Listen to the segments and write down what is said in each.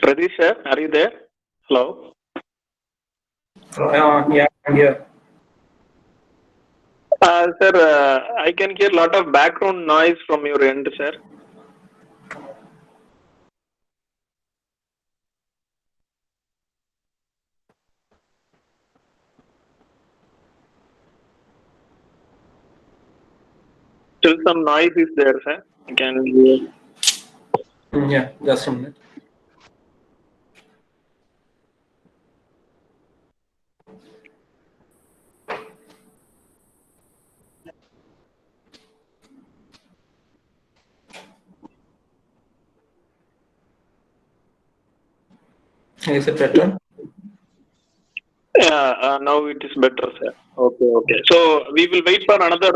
Pradesh sir, are you there? Hello. Yeah, I'm here. Sir, I can hear a lot of background noise from your end, sir. Still some noise is there, sir. Can you... Yeah, just a minute. Is it better? Yeah, now it is better, sir. Okay. So we will wait for another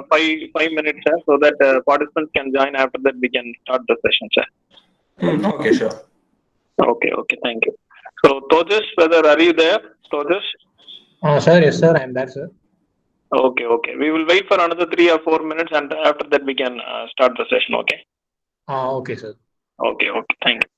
5 minutes, sir, so that participants can join. After that, we can start the session, sir. Okay, sure. Okay. Thank you. So, Tojas, whether are you there? Tojas? Sir, yes, sir, I'm there, sir. Okay. We will wait for another 3 or 4 minutes, and after that, we can start the session. Okay. Okay, sir. Okay. Thank you.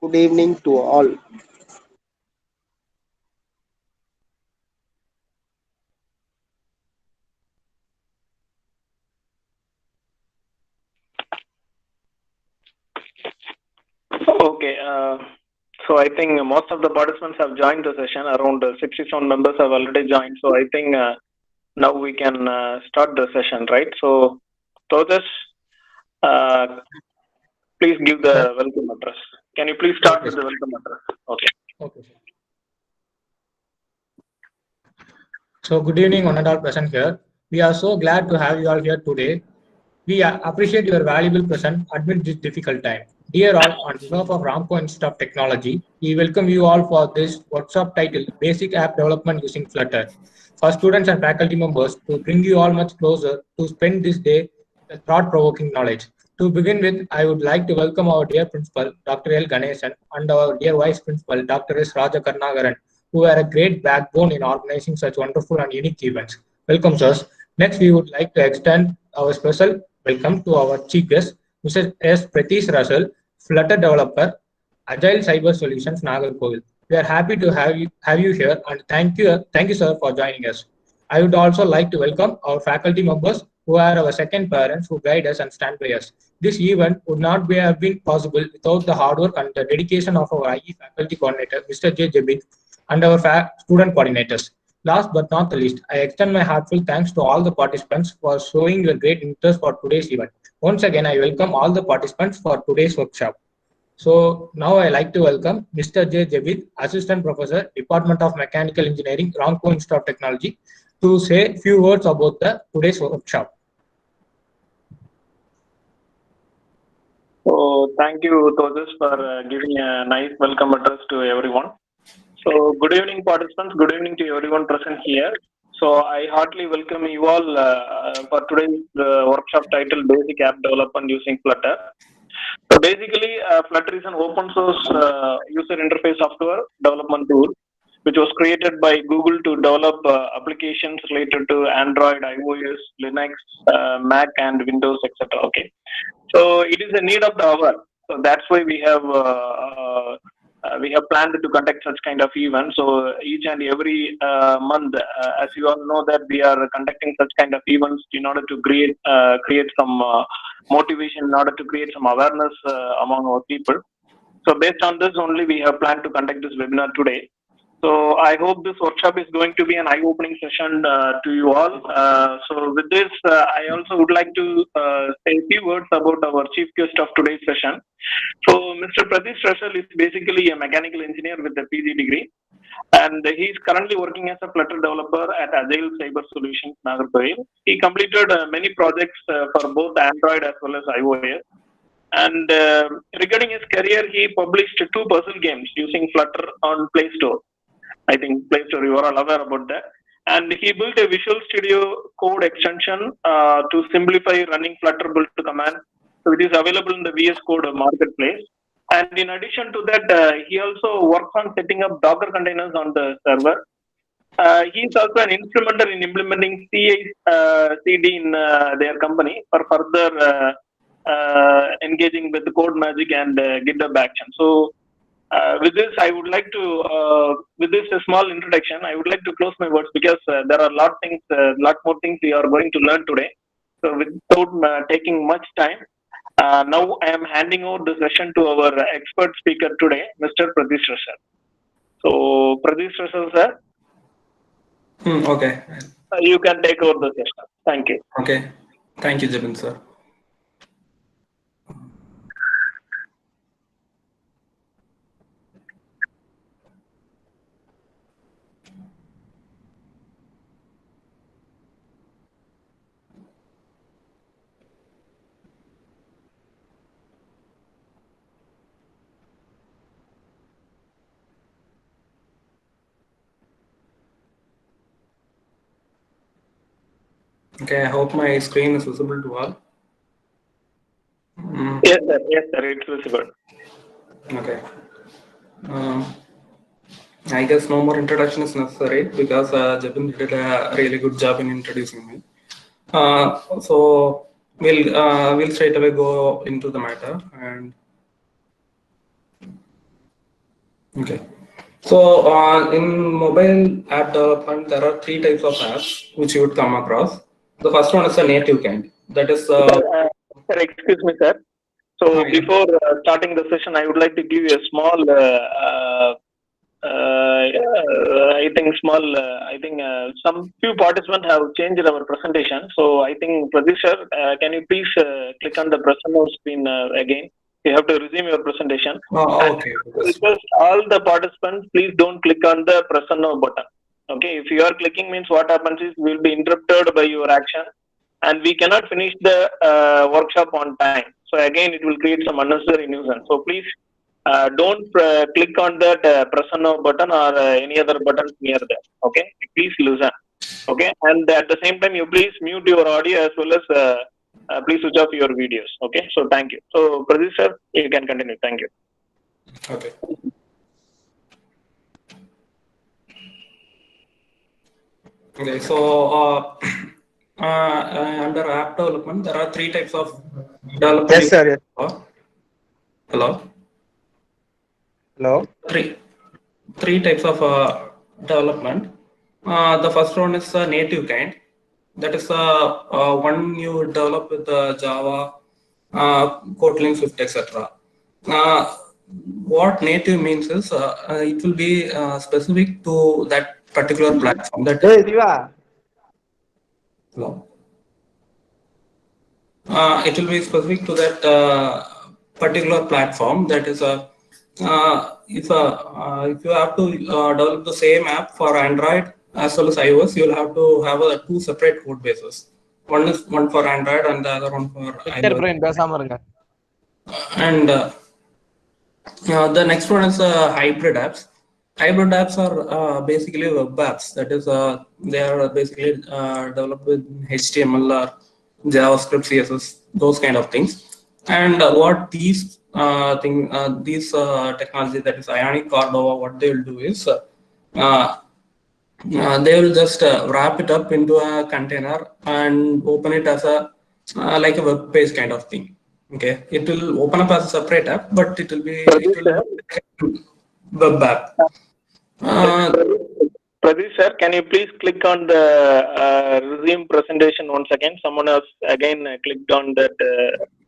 Good evening to all. Okay. So I think most of the participants have joined the session. Around 67 members have already joined. So I think now we can start the session, right? So, Tojas, please give the welcome address. Can you please start with the welcome address? Okay. Sir. So, good evening, one and all present here. We are so glad to have you all here today. We appreciate your valuable presence amid this difficult time. Dear all, on behalf of Ramco Institute of Technology, we welcome you all for this workshop titled Basic App Development Using Flutter. For students and faculty members to bring you all much closer to spend this day with thought-provoking knowledge. To begin with, I would like to welcome our dear Principal, Dr. L. Ganesan, and our dear Vice Principal, Dr. S. Rajakarnagaran, who are a great backbone in organizing such wonderful and unique events. Welcome, sirs. Next, we would like to extend our special welcome to our chief guest, Mr. S. Pratish Russell, Flutter developer, Agile Cyber Solutions, Nagarkovil. We are happy to have you here, and thank you, sir, for joining us. I would also like to welcome our faculty members who are our second parents who guide us and stand by us. This event would not have been possible without the hard work and the dedication of our IE faculty coordinator, Mr. J. Jabin, and our student coordinators. Last but not the least, I extend my heartfelt thanks to all the participants for showing your great interest for today's event. Once again, I welcome all the participants for today's workshop. So now I like to welcome Mr. J. Javid, Assistant Professor, Department of Mechanical Engineering, Ramco Institute of Technology, to say a few words about today's workshop. So thank you, Tojas, for giving a nice welcome address to everyone. So good evening, participants. Good evening to everyone present here. So I heartily welcome you all for today's workshop titled Basic App Development Using Flutter. So basically, Flutter is an open source user interface software development tool, which was created by Google to develop applications related to Android, iOS, Linux, Mac, and Windows, etc. Okay. So it is a need of the hour. So that's why we have planned to conduct such kind of events. So each and every month, as you all know, that we are conducting such kind of events in order to create some motivation, in order to create some awareness among our people. So based on this only, we have planned to conduct this webinar today. So I hope this workshop is going to be an eye-opening session to you all. So with this, I also would like to say a few words about our chief guest of today's session. So Mr. Pratish Rashal is basically a mechanical engineer with a PG degree, and he is currently working as a Flutter developer at Agile Cyber Solutions, Nagarkoil. He completed many projects for both Android as well as iOS. And regarding his career, he published 2 puzzle games using Flutter on Play Store. I think Play Store, you are all aware about that. And he built a Visual Studio Code extension to simplify running Flutter build command. So it is available in the VS Code marketplace. And in addition to that, he also works on setting up Docker containers on the server. He is also an instrumental in implementing CI/CD in their company for further engaging with CodeMagic and GitHub Action. So with this, I would like to, with this small introduction, I would like to close my words because there are lot more things we are going to learn today. So without taking much time, now I am handing over the session to our expert speaker today, Mr. Pratish Rashal. So Pratish Rashal, sir. Okay. You can take over the session. Thank you. Okay. Thank you, Jabin, sir. Okay, I hope my screen is visible to all. Yes, sir. Yes, sir. It's visible. Okay. I guess no more introduction is necessary because Jabin did a really good job in introducing me. So we'll straight away go into the matter. And okay. So in mobile app development, there are 3 types of apps which you would come across. The first one is a native kind. That is. Sir, excuse me, sir. So before starting the session, I would like to give you a small, some few participants have changed our presentation. So I think, Pratish sir, can you please click on the presenter screen again? You have to resume your presentation. Okay. Request all the participants, please don't click on the presenter button. Okay, if you are clicking means what happens is we will be interrupted by your action, and we cannot finish the workshop on time. So again, it will create some unnecessary nuisance. So please don't click on that press on now button or any other buttons near there. Okay, please listen. Okay, and at the same time, you please mute your audio as well as please switch off your videos. Okay, so thank you. So Pradeep sir, you can continue. Thank you. Okay. Okay, so under app development, there are 3 types of development. Yes, sir. Yes. Hello. Hello. Three types of development. The first one is native kind. That is one you develop with Java, Kotlin, Swift, etc. What native means is it will be specific to that particular platform. That Hey, Diva. hello. it will be specific to that particular platform. That is if you have to develop the same app for Android as well as iOS, you'll have to have two separate code bases. One for Android and the other one for iOS. And the next one is hybrid apps. Hybrid apps are basically web apps. That is, they are basically developed with HTML or JavaScript, CSS, those kind of things. And what these technology, that is Ionic Cordova, what they will do is they will just wrap it up into a container and open it as a like a web page kind of thing. Okay, it will open up as a separate app, but it will be web app. Pradeep sir, can you please click on the resume presentation once again? Someone else again clicked on that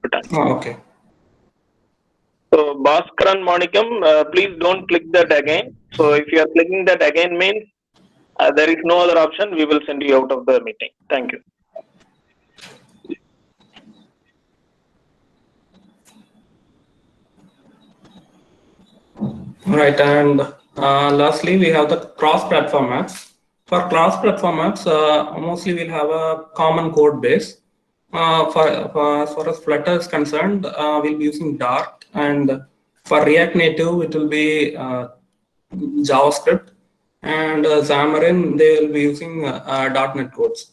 button. Oh, okay. So Bhaskaran Monikam, please don't click that again. So if you are clicking that again means there is no other option. We will send you out of the meeting. Thank you. Right, and lastly, we have the cross-platform apps. For cross-platform apps, mostly we'll have a common code base. As far as Flutter is concerned, we'll be using Dart, and for React Native, it will be JavaScript, and Xamarin, they will be using .NET codes.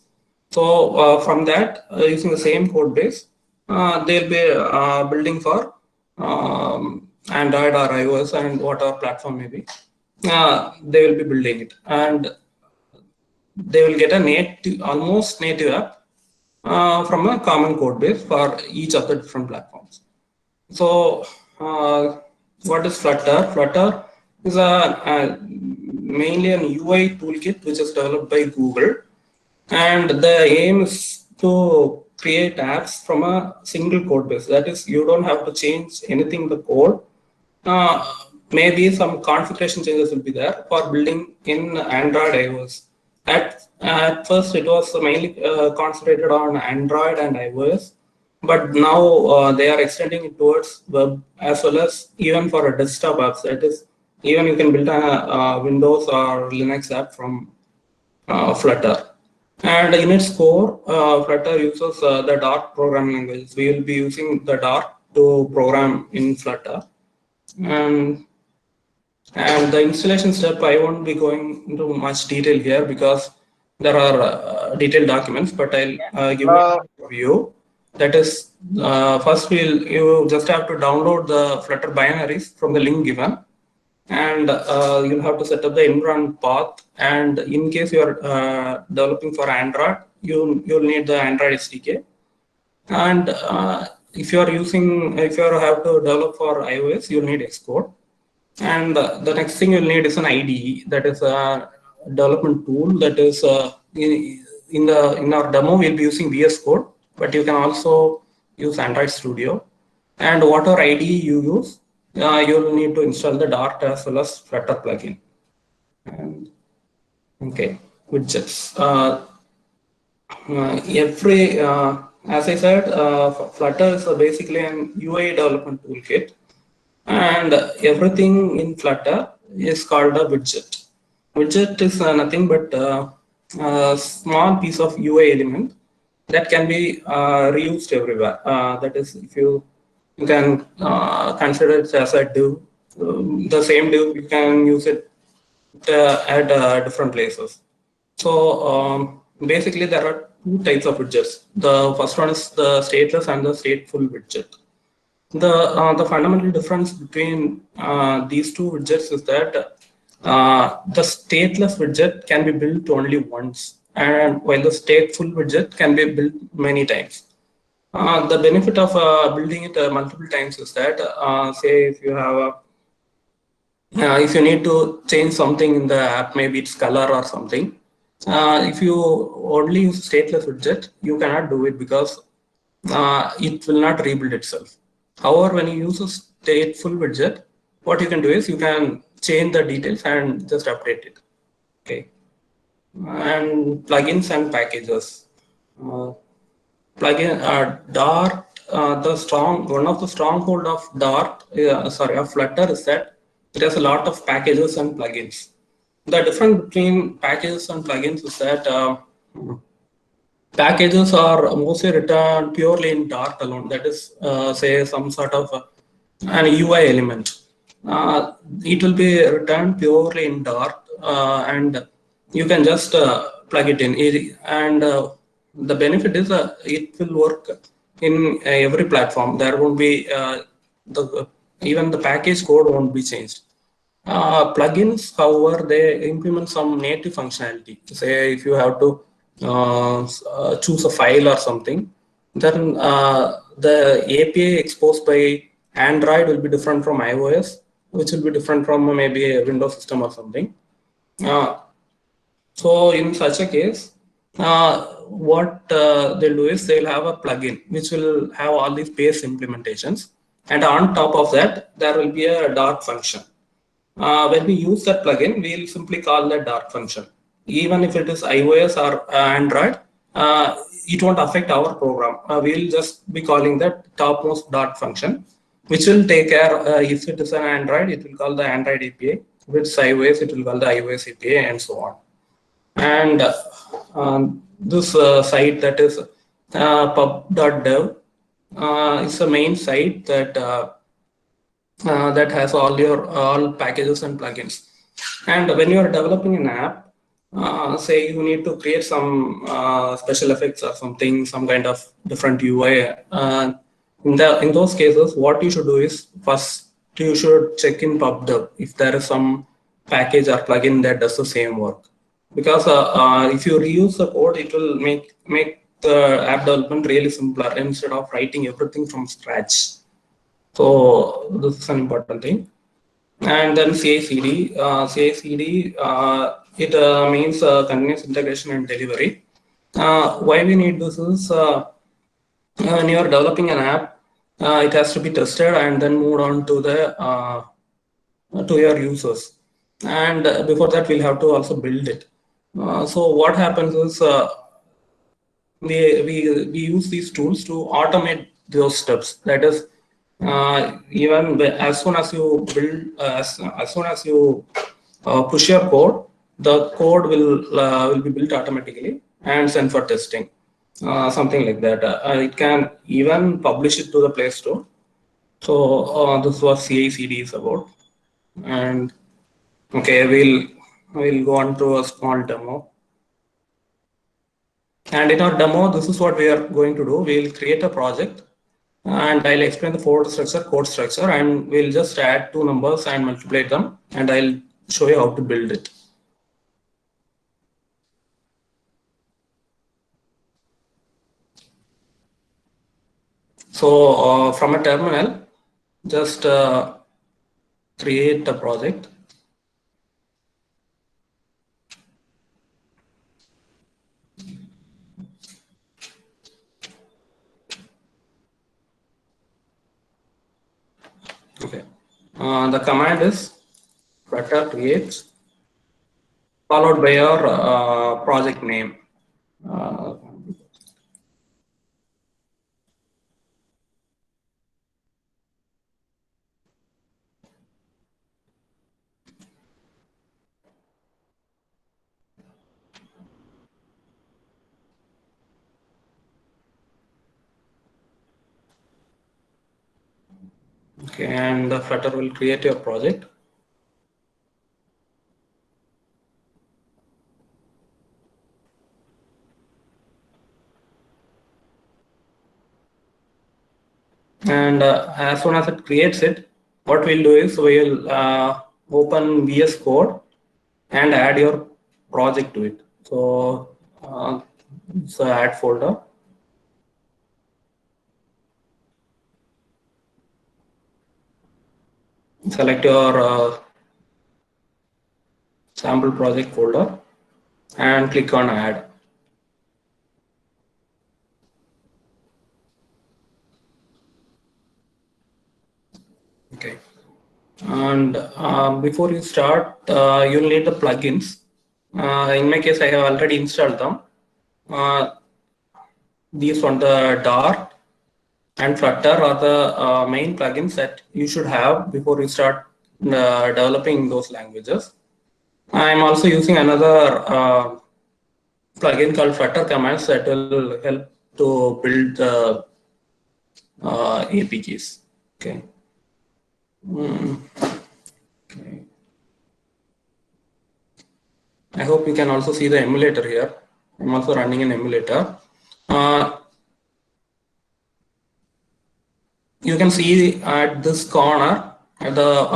So from that, using the same code base, they'll be building for Android or iOS and whatever platform may be. They will be building it, and they will get a almost native app from a common code base for each of the different platforms. So what is Flutter? Flutter is mainly an UI toolkit which is developed by Google, and the aim is to create apps from a single code base. That is, you don't have to change anything in the code. Maybe some configuration changes will be there for building in Android, iOS. At first, it was mainly concentrated on Android and iOS, but now they are extending it towards web as well as even for a desktop apps. That is, even you can build a Windows or Linux app from Flutter. And in its core, Flutter uses the Dart programming language. We will be using the Dart to program in Flutter. And the installation step, I won't be going into much detail here because there are detailed documents, but I'll give you an overview. That is, first you just have to download the Flutter binaries from the link given, and you'll have to set up the environment path. And in case you are developing for Android, you'll need the Android SDK. And if you have to develop for iOS, you'll need Xcode. And the next thing you'll need is an IDE, that is a development tool. That is in our demo we'll be using VS Code, but you can also use Android Studio. And whatever IDE you use, you'll need to install the Dart as well as Flutter plugin. And okay, widgets. As I said, Flutter is basically an UI development toolkit, and everything in Flutter is called a widget. Widget is nothing but a small piece of UI element that can be reused everywhere. That is, if you can consider it as a div. The same div, you can use it at different places. So basically, there are two types of widgets. The first one is the stateless and the stateful widget. The fundamental difference between these two widgets is that the stateless widget can be built only once, and while the stateful widget can be built many times. The benefit of building it multiple times is that, say, if you have if you need to change something in the app, maybe its color or something, if you only use stateless widget, you cannot do it because it will not rebuild itself. However, when you use a stateful widget, what you can do is you can change the details and just update it. Okay, and plugins and packages. plugin Dart. One of the stronghold of Dart, of Flutter, is that it has a lot of packages and plugins. The difference between packages and plugins is that packages are mostly written purely in Dart alone. That is, say, some sort of an UI element. It will be written purely in Dart, and you can just plug it in. And the benefit is it will work in every platform. There won't be even the package code won't be changed. Plugins, however, they implement some native functionality. Say if you have to choose a file or something, then the API exposed by Android will be different from iOS, which will be different from maybe a Windows system or something. So in such a case, what they'll do is they'll have a plugin which will have all these base implementations, and on top of that, there will be a Dart function. When we use that plugin, we'll simply call that Dart function. Even if it is iOS or Android, it won't affect our program. We'll just be calling that topmost Dart function, which will take care, if it is an Android, it will call the Android API. If it's iOS, it will call the iOS API, and so on. And this site, that is pub.dev, is the main site that that has all packages and plugins. And when you are developing an app, say you need to create some special effects or something, some kind of different UI. In those cases, what you should do is first you should check in pub.dev if there is some package or plugin that does the same work. Because if you reuse the code, it will make the app development really simpler instead of writing everything from scratch. So this is an important thing. And then CI/CD. CI/CD, it means continuous integration and delivery. Why we need this is when you are developing an app, it has to be tested and then moved on to the to your users. And before that, we'll have to also build it. So what happens is we use these tools to automate those steps. That is, even as soon as you build, as soon as you push your code, the code will be built automatically and sent for testing. Something like that. It can even publish it to the Play Store. So this was CI/CD is about. And okay, we'll go on to a small demo. And in our demo, this is what we are going to do. We'll create a project, and I'll explain the folder structure, code structure, and we'll just add two numbers and multiply them, and I'll show you how to build it. So from a terminal, just create a project. Okay. The command is flutter create followed by your project name. Okay, and the Flutter will create your project. And as soon as it creates it, what we'll do is we'll open VS Code and add your project to it. So it's an add folder. Select your sample project folder and click on add. Okay. And before you start, you'll need the plugins. In my case, I have already installed them. these on the Dart and Flutter are the main plugins that you should have before you start developing those languages. I'm also using another plugin called Flutter Commands that will help to build the APKs. Okay. Okay. I hope you can also see the emulator here. I'm also running an emulator. You can see at this corner, at the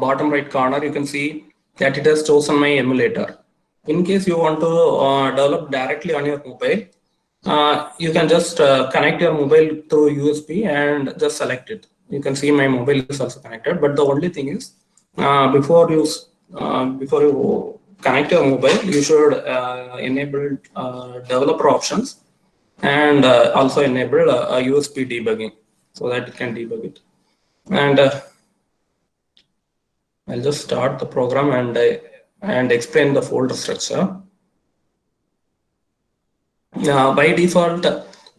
bottom right corner, you can see that it has chosen my emulator. In case you want to develop directly on your mobile, you can just connect your mobile through USB and just select it. You can see my mobile is also connected, but the only thing is before you connect your mobile, you should enable developer options and also enable a USB debugging so that you can debug it. And I'll just start the program and explain the folder structure. By default,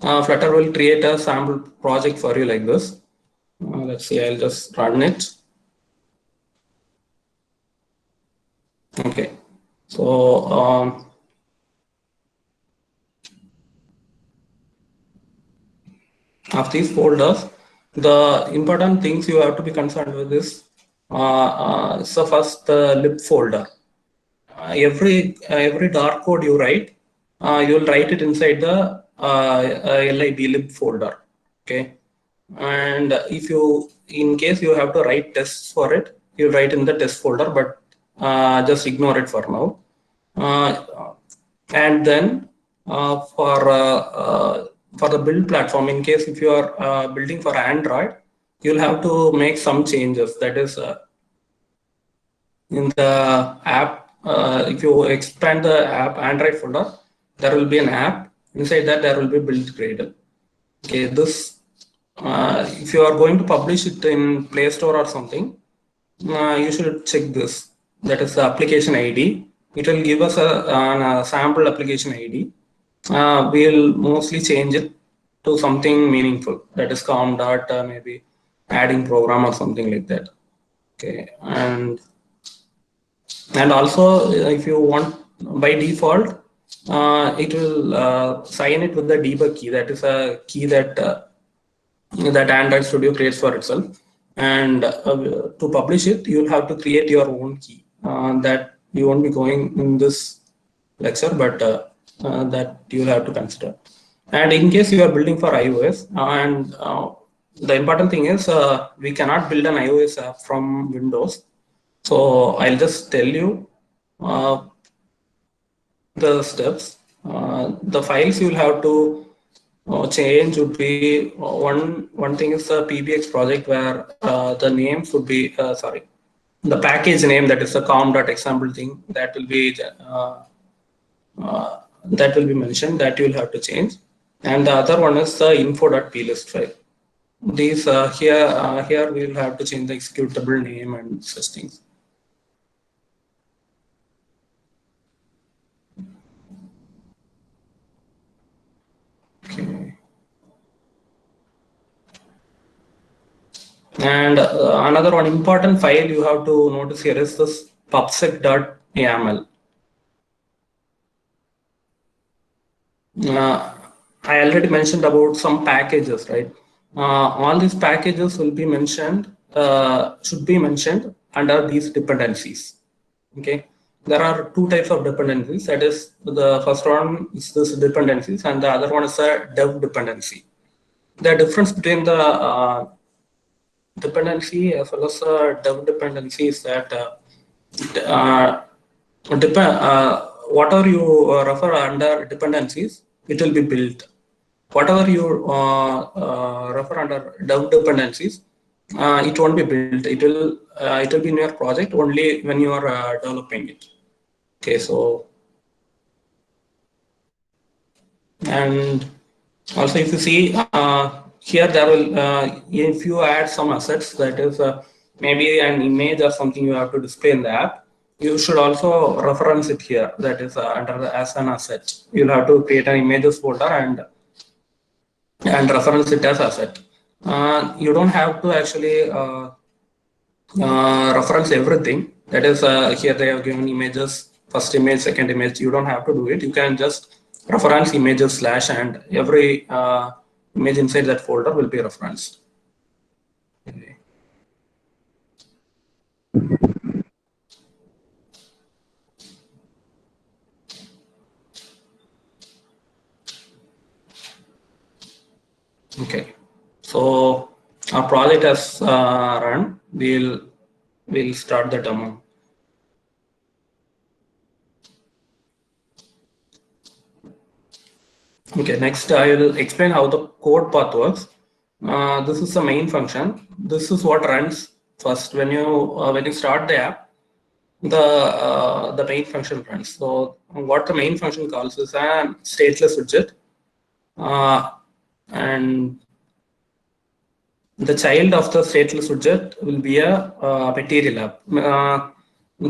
Flutter will create a sample project for you like this. Let's see, I'll just run it. Okay, so of these folders, the important things you have to be concerned with is so first the lib folder. Every Dart code you write, you will write it inside the lib lib folder. Okay, and if you, in case you have to write tests for it, you write in the test folder, but just ignore it for now. And then for the build platform, in case if you are building for Android, you'll have to make some changes. That is in the app. If you expand the app Android folder, there will be an app. Inside that, there will be build Gradle. Okay, this if you are going to publish it in Play Store or something, you should check this. That is the application ID. It will give us a sample application ID. We'll mostly change it to something meaningful. That is com dot maybe adding program or something like that. Okay, and also if you want, by default, it will sign it with the debug key. That is a key that that Android Studio creates for itself. And to publish it, you'll have to create your own key. That you won't be going in this lecture, but that you'll have to consider. And in case you are building for iOS, and the important thing is we cannot build an iOS app from Windows. So I'll just tell you the steps. The files you'll have to change would be one thing is the PBX project, where the name should be the package name, that is the com.example thing, that will be mentioned, that you'll have to change. And the other one is the info.plist file. These here we'll have to change the executable name and such things. Okay. And another one important file you have to notice here is this pubsec.yaml. I already mentioned about some packages, right? All these packages will be mentioned, should be mentioned under these dependencies. Okay, there are two types of dependencies. That is, the first one is this dependencies, and the other one is a dev dependency. The difference between the dependency as well as dev dependency is that whatever you refer under dependencies, it will be built. Whatever you refer under dev dependencies, it won't be built. It will be in your project only when you are developing it. Okay, so, and also if you see here, there will if you add some assets, that is maybe an image or something you have to display in the app, you should also reference it here. That is under as an asset. You'll have to create an images folder and and reference it as asset. You don't have to actually reference everything. That is, here they have given images, first image, second image. You don't have to do it. You can just reference images slash, and every image inside that folder will be referenced. Okay. Okay, so our project has run. We'll start the demo. Okay, next I will explain how the code path works. This is the main function. This is what runs first when you start the app. The main function runs. So what the main function calls is a stateless widget, and the child of the stateless widget will be a material app. One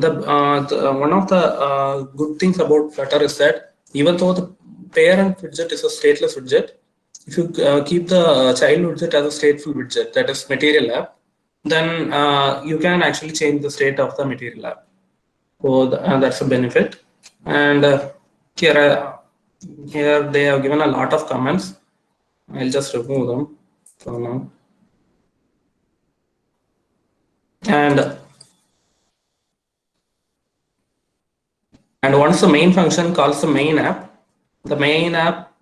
of the good things about Flutter is that even though the parent widget is a stateless widget, if you keep the child widget as a stateful widget, that is material app, then you can actually change the state of the material app. So that's a benefit. And here they have given a lot of comments. I'll just remove them for now. And once the main function calls the main app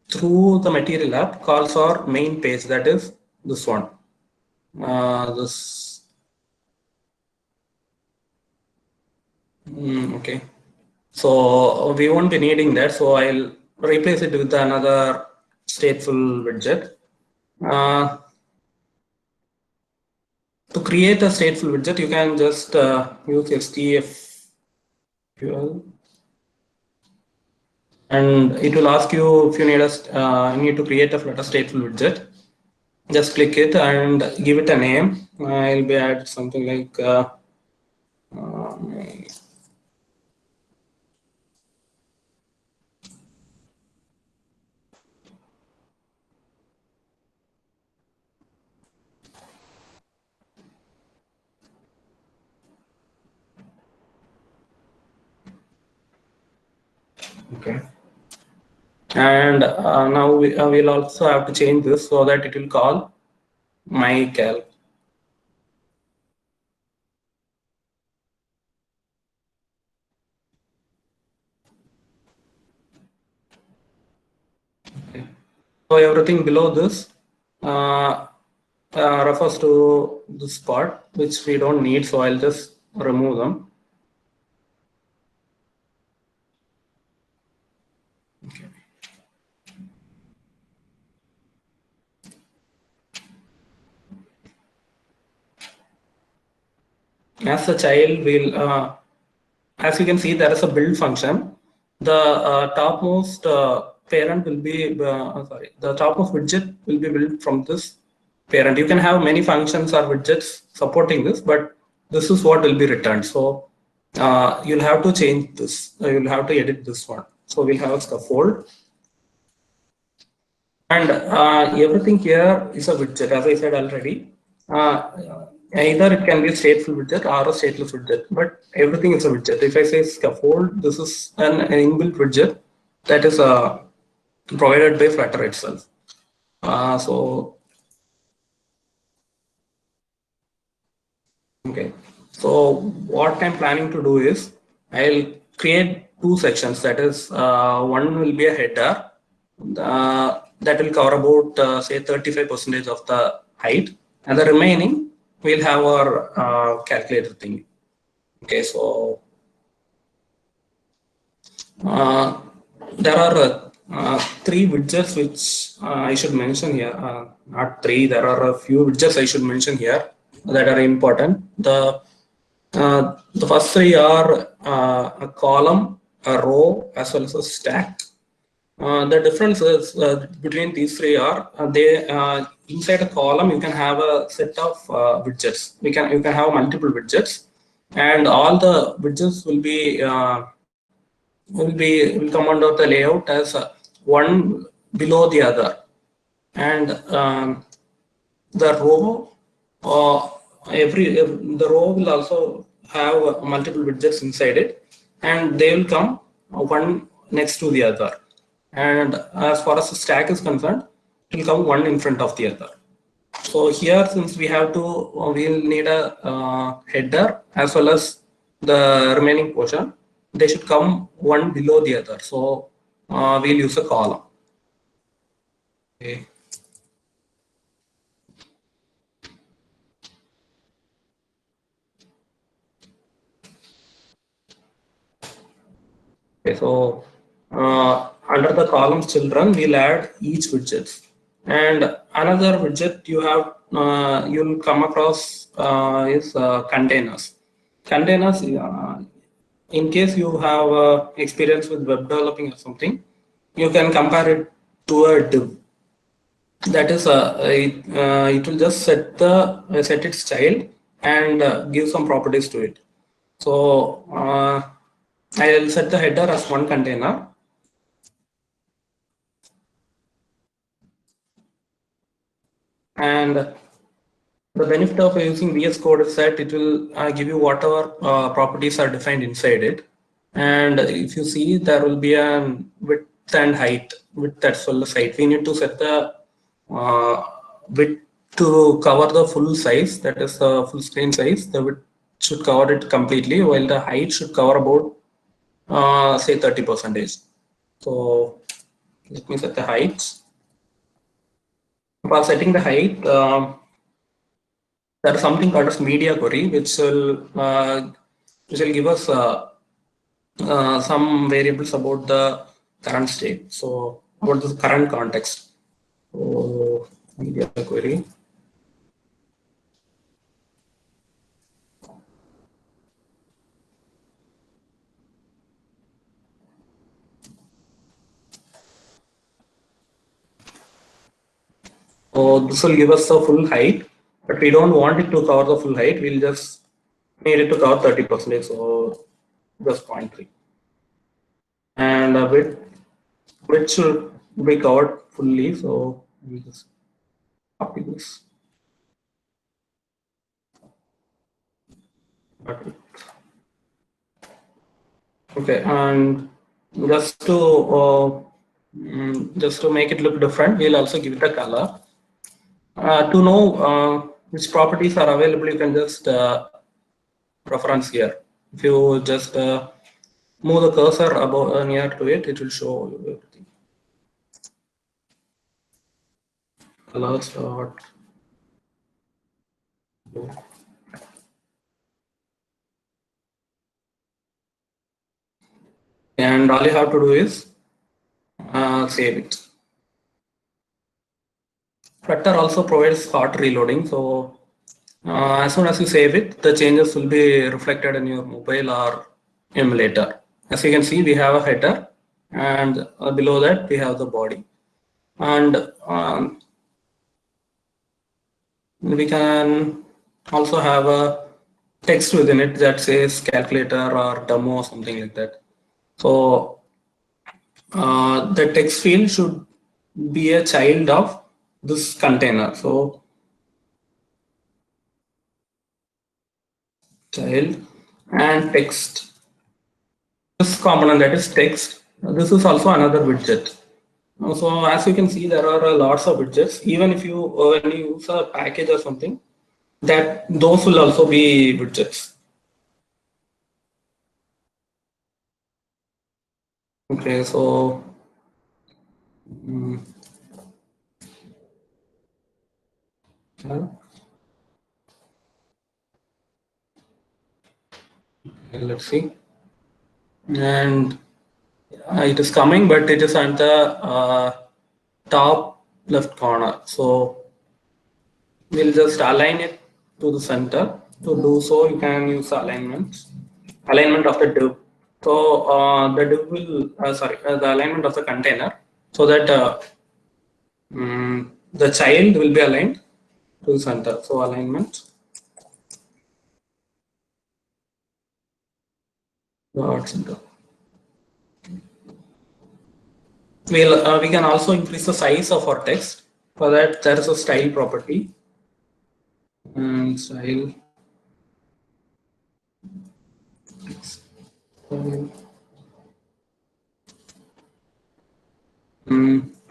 through the material app calls our main page, that is this one. Okay, so we won't be needing that, so I'll replace it with another stateful widget. To create a stateful widget, you can just use STFUL, and it will ask you if you need to create a Flutter stateful widget. Just click it and give it a name. I'll be add something like okay. And now we'll also have to change this so that it will call mycal. Okay. So everything below this refers to this part, which we don't need, so I'll just remove them. Okay. As a child, we'll as you can see, there is a build function. The topmost parent will be the topmost widget will be built from this parent. You can have many functions or widgets supporting this, but this is what will be returned. So you'll have to change this. You'll have to edit this one. So we'll have a scaffold, and everything here is a widget, as I said already. Either it can be a stateful widget or a stateless widget, but everything is a widget. If I say scaffold, this is an inbuilt widget that is provided by Flutter itself. Okay. So what I'm planning to do is I'll create two sections. That is, one will be a header that will cover about say 35% of the height, and the remaining we'll have our calculator thing. Okay, so there are three widgets which I should mention here. Not three, there are a few widgets I should mention here that are important. The first three are a column, a row, as well as a stack. The differences between these three are they inside a column you can have a set of widgets. You can have multiple widgets, and all the widgets will come under the layout as one below the other. and the row the row will also have multiple widgets inside it, and they will come one next to the other. And as far as the stack is concerned, it will come one in front of the other. So here, since we have to, we'll need a header as well as the remaining portion. They should come one below the other. So we'll use a column. Okay. Okay, so under the columns children, we'll add each widget. And another widget you have, you'll come across is containers. Containers, in case you have experience with web developing or something, you can compare it to a div. That is, it will just set its child and give some properties to it. So I'll set the header as one container. And the benefit of using VS Code is that it will give you whatever properties are defined inside it. And if you see, there will be a width and height, width as well as height. We need to set the width to cover the full size, that is the full screen size. The width should cover it completely, while the height should cover about say 30%. So let me set the heights. For setting the height, there is something called as media query, which will give us some variables about the current state. So about the current context. So media query. So this will give us the full height, but we don't want it to cover the full height. We'll just need it to cover 30%. So just 0.3. And width should be covered fully. So we'll just copy this. Okay, and just to make it look different, we'll also give it a color. To know which properties are available, you can just reference here. If you just move the cursor above near to it, it will show you everything. Colors dot. And all you have to do is save it. Flutter also provides hot reloading, so as soon as you save it, the changes will be reflected in your mobile or emulator. As you can see, we have a header, and below that we have the body, and we can also have a text within it that says calculator or demo or something like that. So the text field should be a child of this container. So child and text. This component, that is text, this is also another widget. So as you can see, there are lots of widgets. Even if you when you use a package or something, that those will also be widgets. Okay, so let's see, and it is coming, but it is at the top left corner. So we'll just align it to the center. To do so, you can use alignment of the div. So the div will the alignment of the container, so that the child will be aligned to the center. So alignment dot center. We can also increase the size of our text. For that, there is a style property. Style.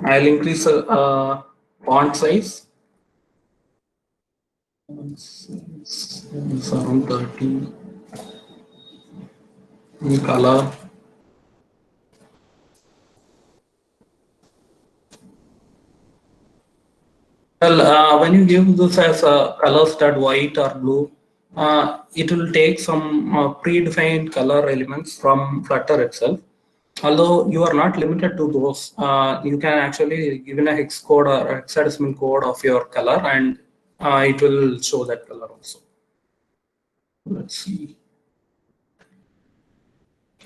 I'll increase the font size. It's around 30. Color. Well, when you give this as a colors that white or blue, it will take some predefined color elements from Flutter itself. Although you are not limited to those, you can actually give in a hex code or hexadecimal code of your color, and it will show that color also. Let's see.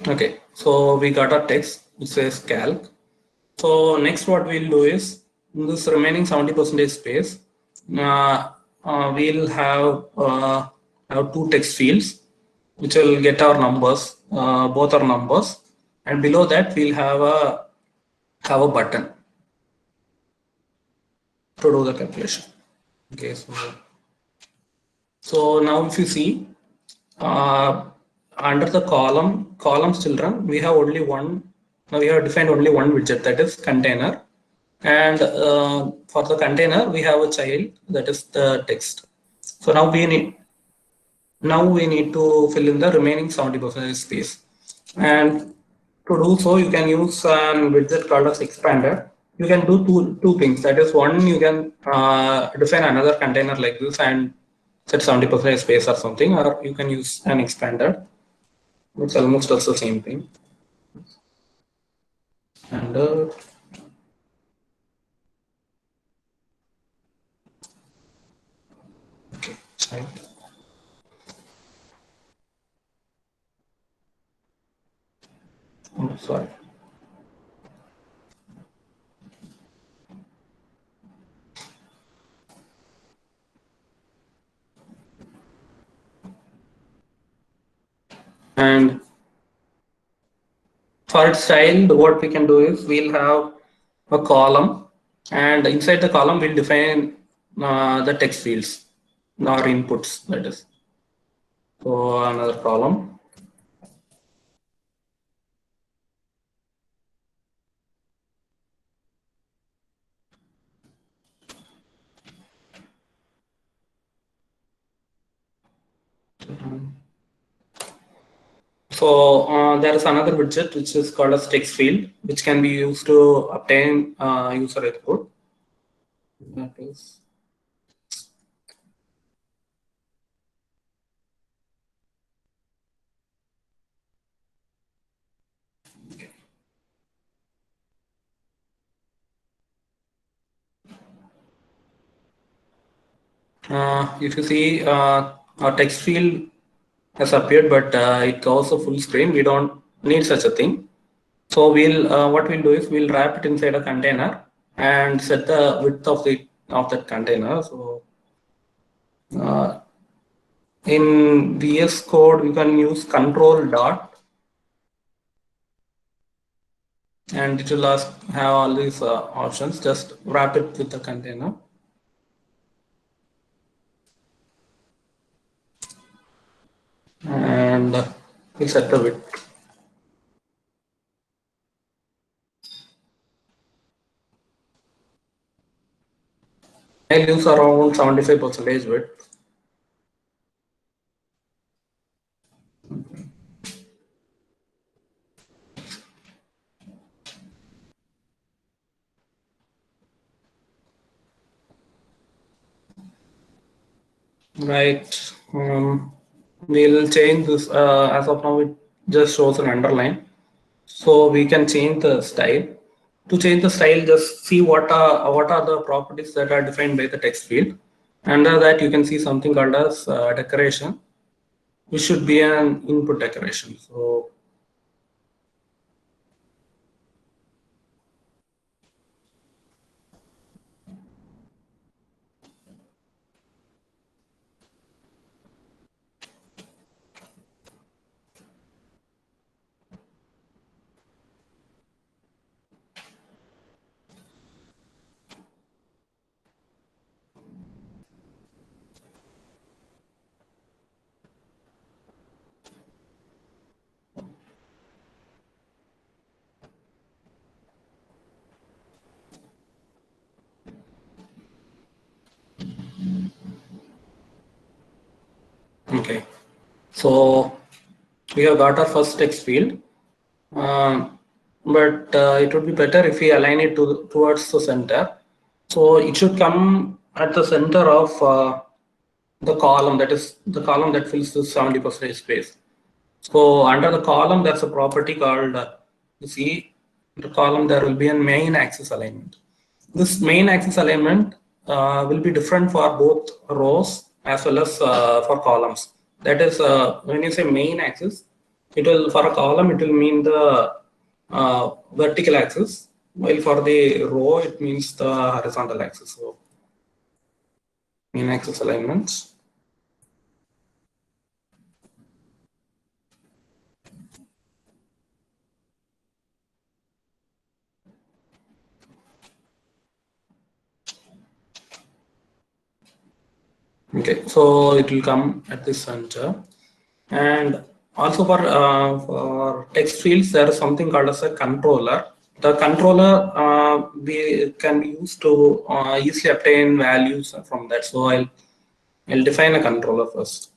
Okay, so we got a text which says calc. So next what we'll do is, in this remaining 70% space, we'll have two text fields which will get our numbers, both are numbers, and below that we'll have a button to do the calculation. Okay, so now if you see, under the columns children, we have only one. Now we have defined only one widget, that is container, and for the container we have a child, that is the text. So now we need to fill in the remaining 70% space, and to do so you can use a widget called as expander. You can do two things. That is, one, you can define another container like this and set 70% space or something, or you can use an expander, which almost does the same thing. And okay, child. Oh, sorry. And for its style, what we can do is we'll have a column, and inside the column we'll define the text fields or inputs, that is. So another column. So there is another widget which is called as text field, which can be used to obtain user input. That is. If you see, our text field has appeared, but it goes a full screen. We don't need such a thing. So what we'll do is we'll wrap it inside a container and set the width of that container. So in VS Code, we can use control dot, and it will have all these options. Just wrap it with the container. And we'll set the width. I'll use around 75% width. Right. We'll change this. As of now, it just shows an underline. So we can change the style. To change the style, just see what are the properties that are defined by the text field. Under that, you can see something called as decoration, which should be an input decoration. So Okay, so we have got our first text field, but it would be better if we align it towards the center. So it should come at the center of the column, that is the column that fills the 70% space. So under the column, there's a property called, you see, the column there will be a main axis alignment. This main axis alignment will be different for both rows as well as for columns. That is, when you say main axis, it will, for a column, it will mean the vertical axis, while for the row, it means the horizontal axis. So main axis alignments. Okay, so it will come at the center, and also for text fields there is something called as a controller. The controller can be used to easily obtain values from that. So I'll define a controller first.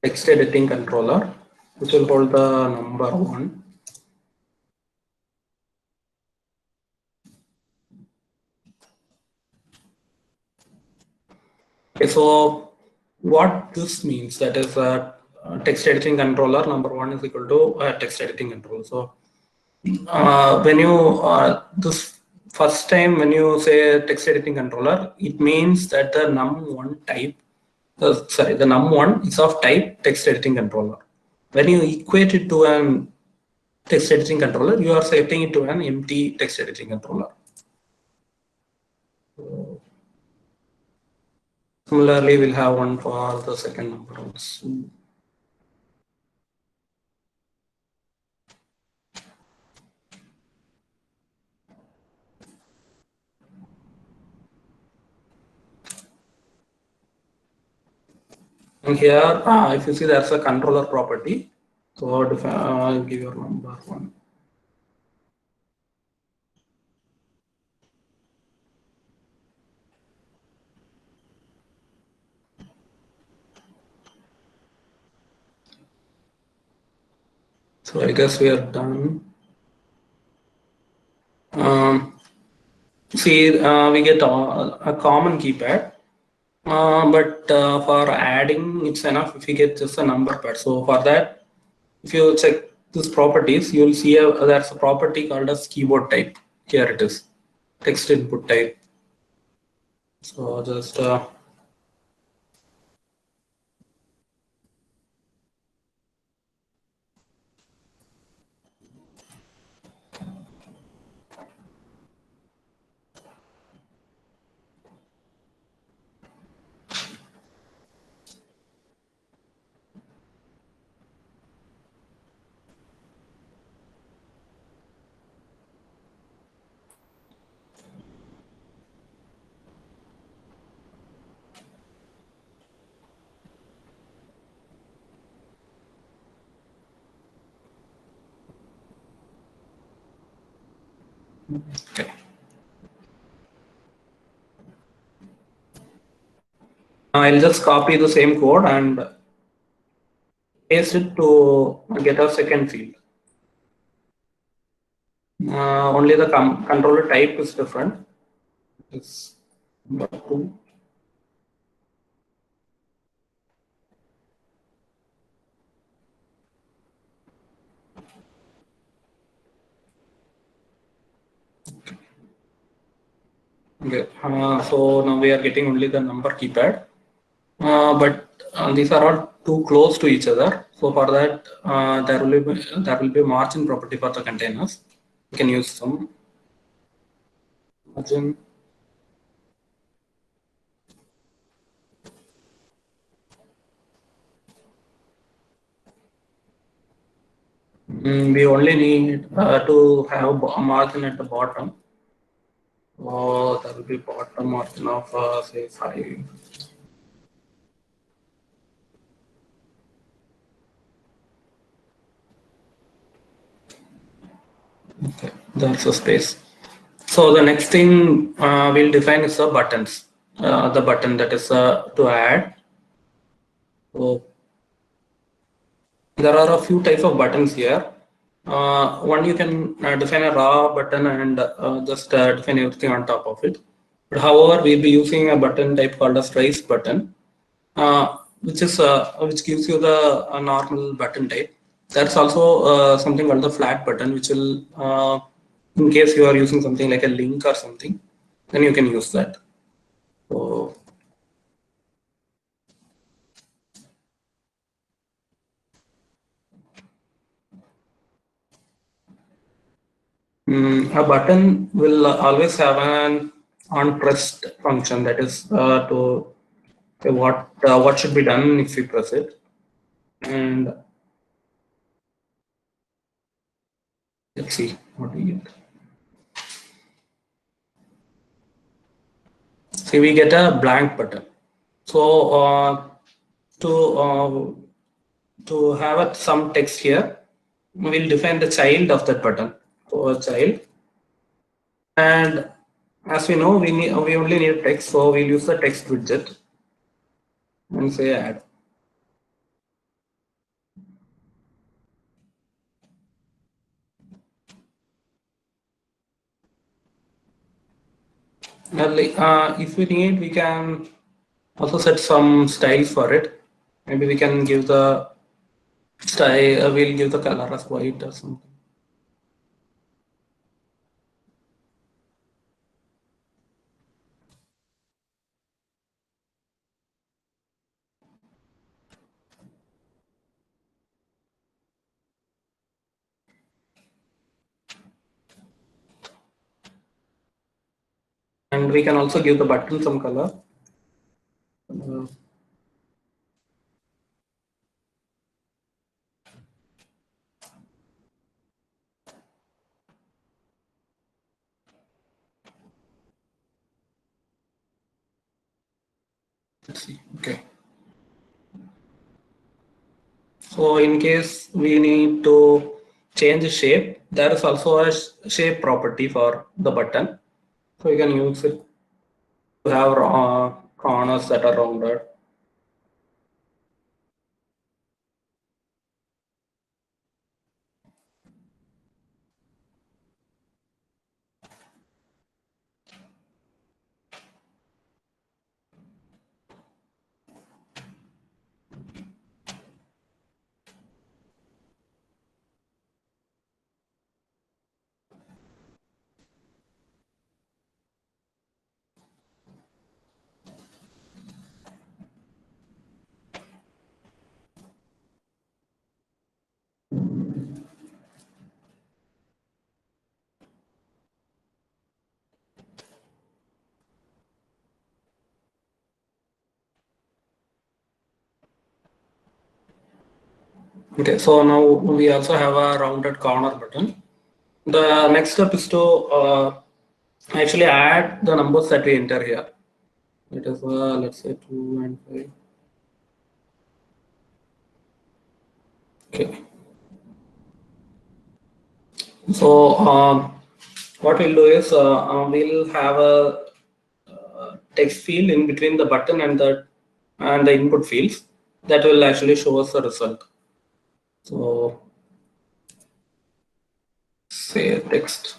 Text editing controller, which will hold the number 1. Okay, so what this means, that is text editing controller number 1 is equal to text editing controller. So when you this first time when you say text editing controller, it means that the num1 type, the num1 is of type text editing controller. When you equate it to an text editing controller, you are setting it to an empty text editing controller. Similarly, we'll have one for the second number also. And here, if you see, there's a controller property. So give your number 1. So I guess we are done. See, we get a common keypad, but for adding, it's enough if you get just a number pad. So for that, if you check these properties, you will see there's a property called as keyboard type. Here it is, text input type. So just okay. I'll just copy the same code and paste it to get a second field. Only the controller type is different. It's number 2. Okay, so now we are getting only the number keypad, but these are all too close to each other. So for that, there will be a margin property for the containers. You can use some margin. We only need to have a margin at the bottom. So there will be bottom margin of say 5. Okay, that's a space. So the next thing we'll define is the buttons. The button that is to add. So there are a few types of buttons here. One, you can define a raw button and just define everything on top of it. But however, we'll be using a button type called as raise button, which gives you the normal button type. That's also something called the flat button, which will, in case you are using something like a link or something, then you can use that. So a button will always have an on pressed function, that is to what should be done if we press it. And let's see what we get. See, we get a blank button. So to have some text here, we'll define the child of that button. So a child, and as we know, we only need text, so we'll use the text widget and say add. If we need, we can also set some styles for it. Maybe we can give the style, we'll give the color as white or something. And we can also give the button some color. Let's see. Okay. So in case we need to change the shape, there is also a shape property for the button. So you can use it to have corners that are rounded. Okay, so now we also have a rounded corner button. The next step is to actually add the numbers that we enter here. It is let's say 2 and 5. Okay. So what we'll do is we'll have a text field in between the button and the input fields that will actually show us the result. So say text.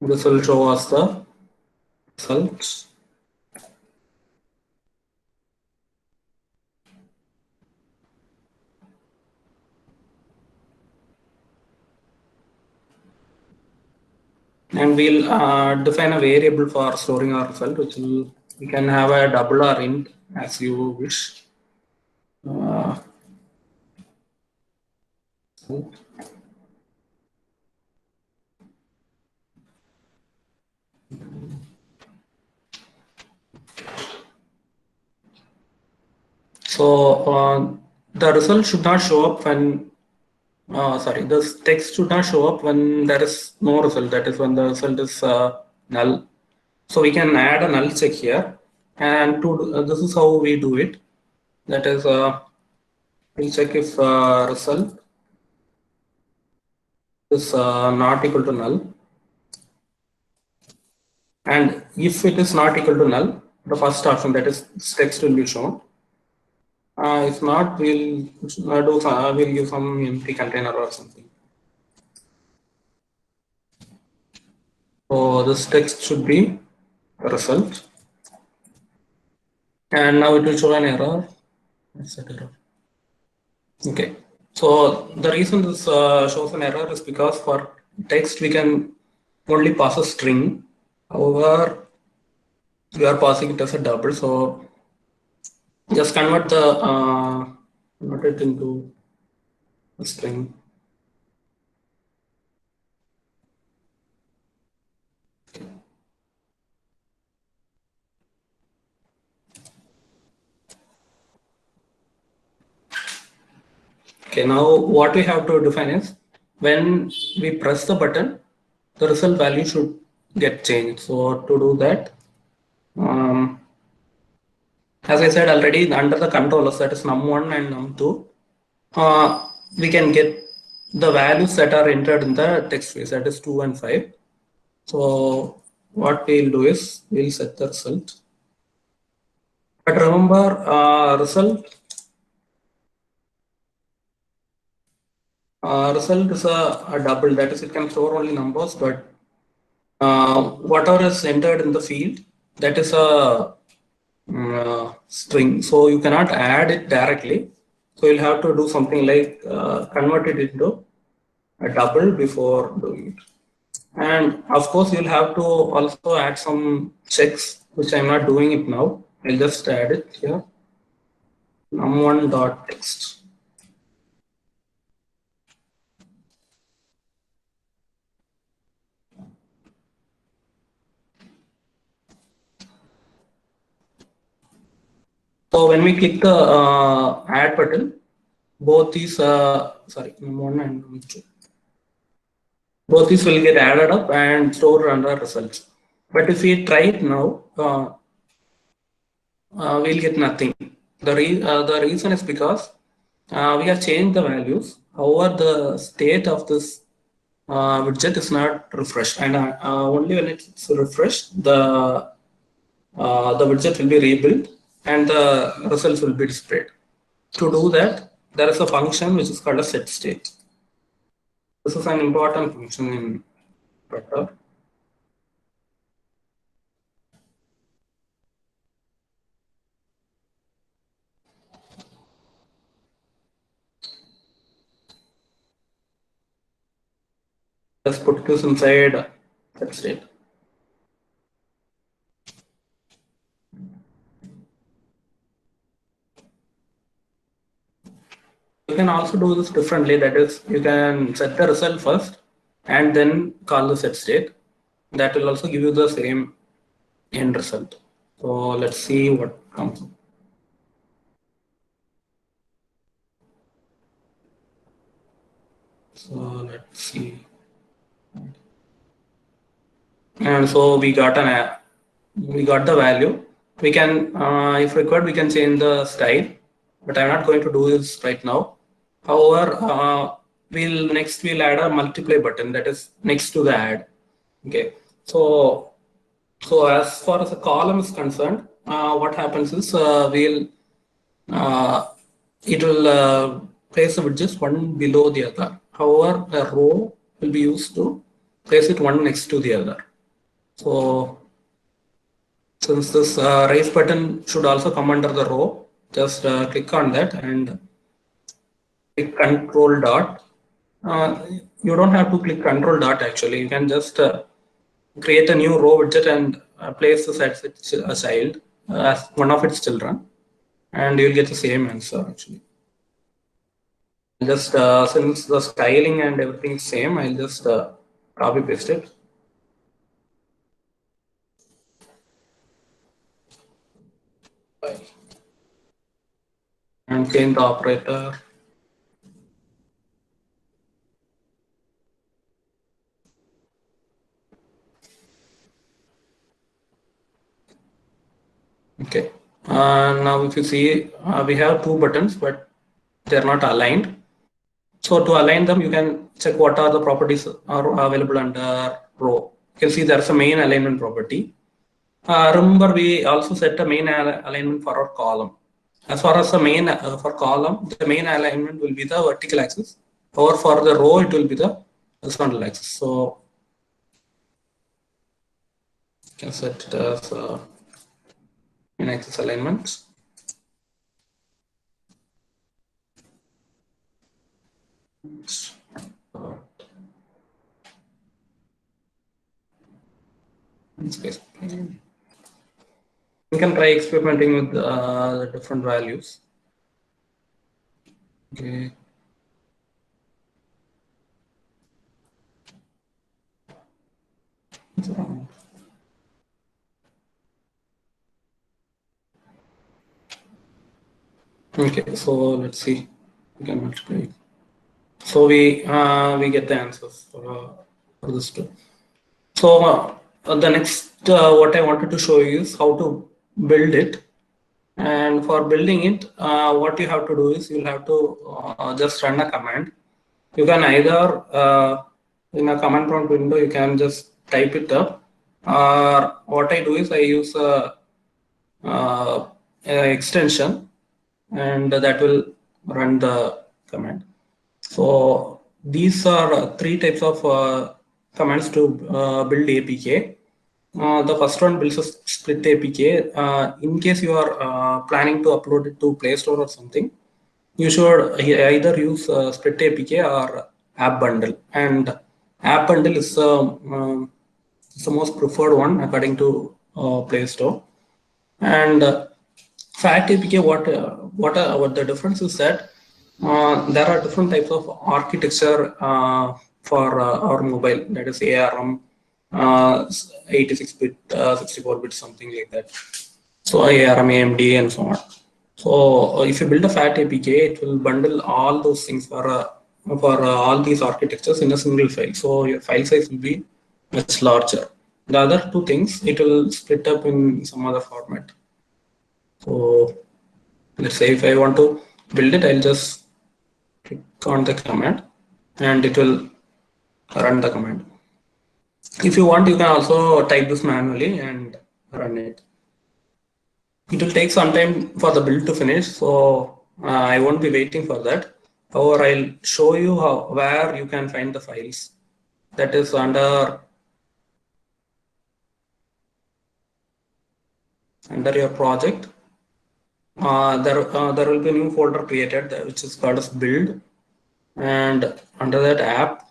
This will show us the results. And we'll define a variable for storing our result, which we can have a double or int as you wish. So the result should not show up when the text should not show up when there is no result, that is when the result is null. So we can add a null check here, and this is how we do it. That is, we'll check if result is not equal to null. And if it is not equal to null, the first option, that is text, will be shown. If not, we'll give some empty container or something. So this text should be the result. And now it will show an error. What's that error? Okay. So the reason this shows an error is because for text we can only pass a string. However, we are passing it as a double. So just convert it into a string. Okay, now what we have to define is when we press the button, the result value should get changed. So to do that, as I said already, under the controllers, that is num1 and num2, we can get the values that are entered in the text space, that is 2 and 5. So what we'll do is we'll set the result. But remember, result is a double, that is, it can store only numbers, but whatever is entered in the field, that is a string. So you cannot add it directly. So you'll have to do something like convert it into a double before doing it. And of course, you'll have to also add some checks, which I'm not doing it now. I'll just add it here. num1.text. So when we click the add button, both these, num1 and num2, both these will get added up and stored under results. But if we try it now, we'll get nothing. The reason is because we have changed the values. However, the state of this widget is not refreshed, and only when it's refreshed, the widget will be rebuilt and the results will be displayed. To do that, there is a function which is called a set state. This is an important function in Flutter. Let's put this inside set state. You can also do this differently. That is, you can set the result first and then call the set state. That will also give you the same end result. So let's see what comes. So let's see. And so we got the value. We can, if required, we can change the style, but I'm not going to do this right now. However, we'll add a multiply button that is next to the add. Okay. So as far as the column is concerned, what happens is it will place the widgets one below the other. However, the row will be used to place it one next to the other. So since this raise button should also come under the row, just click on that and click control dot. You don't have to click control dot actually. You can just create a new row widget and place this as a child, as one of its children, and you'll get the same answer actually. Just since the styling and everything is same, I'll just copy paste it. And change the operator. Okay. Now if you see, we have two buttons, but they're not aligned. So to align them, you can check what are the properties are available under row. You can see there's a main alignment property. Remember, we also set a main alignment for our column. As far as the main for column, the main alignment will be the vertical axis, or for the row, it will be the horizontal axis. So you can set it as main axis alignments. You can try experimenting with the different values. Okay. Okay, so let's see. We can multiply. So we get the answers for this too. So the next what I wanted to show you is how to build it. And for building it, what you have to do is you'll have to just run a command. You can either in a command prompt window, you can just type it up. Or what I do is I use a extension, and that will run the command. So these are three types of commands to build APK. The first one builds a split APK. In case you are planning to upload it to Play Store or something, you should either use split APK or app bundle. And app bundle is the most preferred one according to Play Store. And Fat APK, what the difference is that there are different types of architecture for our mobile, that is ARM, 86-bit, 64-bit, something like that. So ARM, AMD, and so on. So if you build a Fat APK, it will bundle all those things for all these architectures in a single file. So your file size will be much larger. The other two things, it will split up in some other format. So let's say if I want to build it, I'll just click on the command and it will run the command. If you want, you can also type this manually and run it. It will take some time for the build to finish, so I won't be waiting for that. However, I'll show you where you can find the files. That is under your project. There will be a new folder created which is called as build, and under that app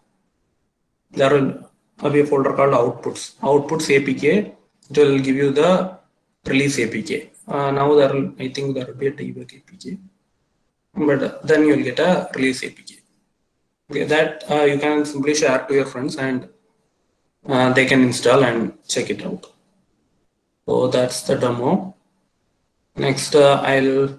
there will be a folder called outputs APK. It will give you the release APK. Now I think there will be a debug APK, but then you will get a release APK. Okay, that you can simply share to your friends and they can install and check it out. So that's the demo. Next, I'll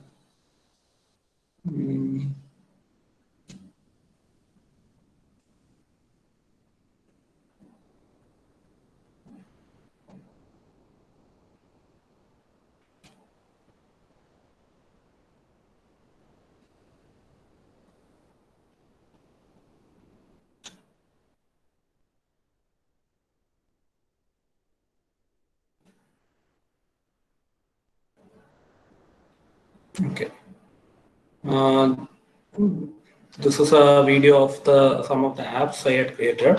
okay. This is a video of some of the apps I had created.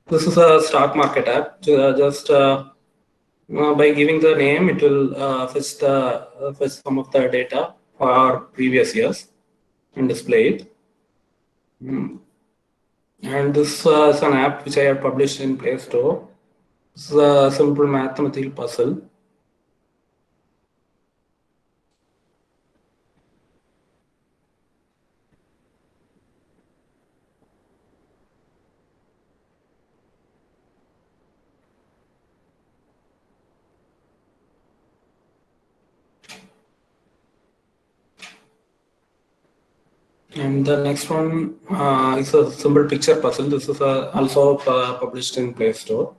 This is a stock market app. Just by giving the name, it will fetch some of the data for previous years and display it. And this is an app which I have published in Play Store. It's a simple mathematical puzzle. And the next one is a simple picture puzzle. This is also published in Play Store.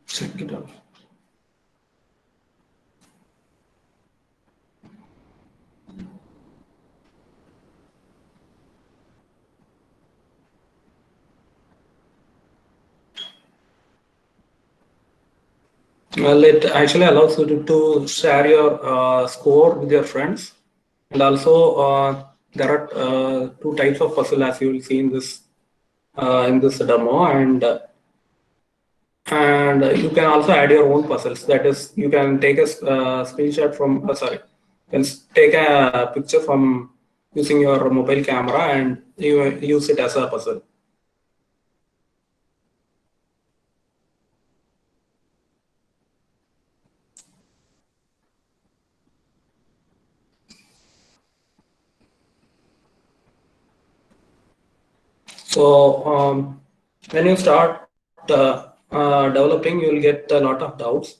Check it out. Well, it actually allows you to share your score with your friends, and also there are two types of puzzle as you will see in this demo, and you can also add your own puzzles. That is, you can take a screenshot from sorry, you can take a picture from using your mobile camera and you use it as a puzzle. So when you start developing, you will get a lot of doubts.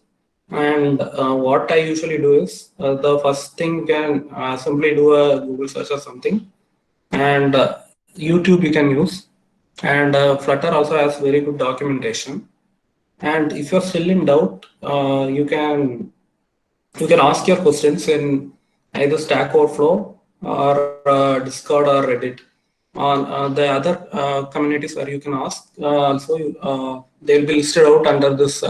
And what I usually do is the first thing you can simply do a Google search or something, and YouTube you can use. And Flutter also has very good documentation. And if you're still in doubt, you can ask your questions in either Stack Overflow or Discord or Reddit. On the other communities where you can ask, they will be listed out under this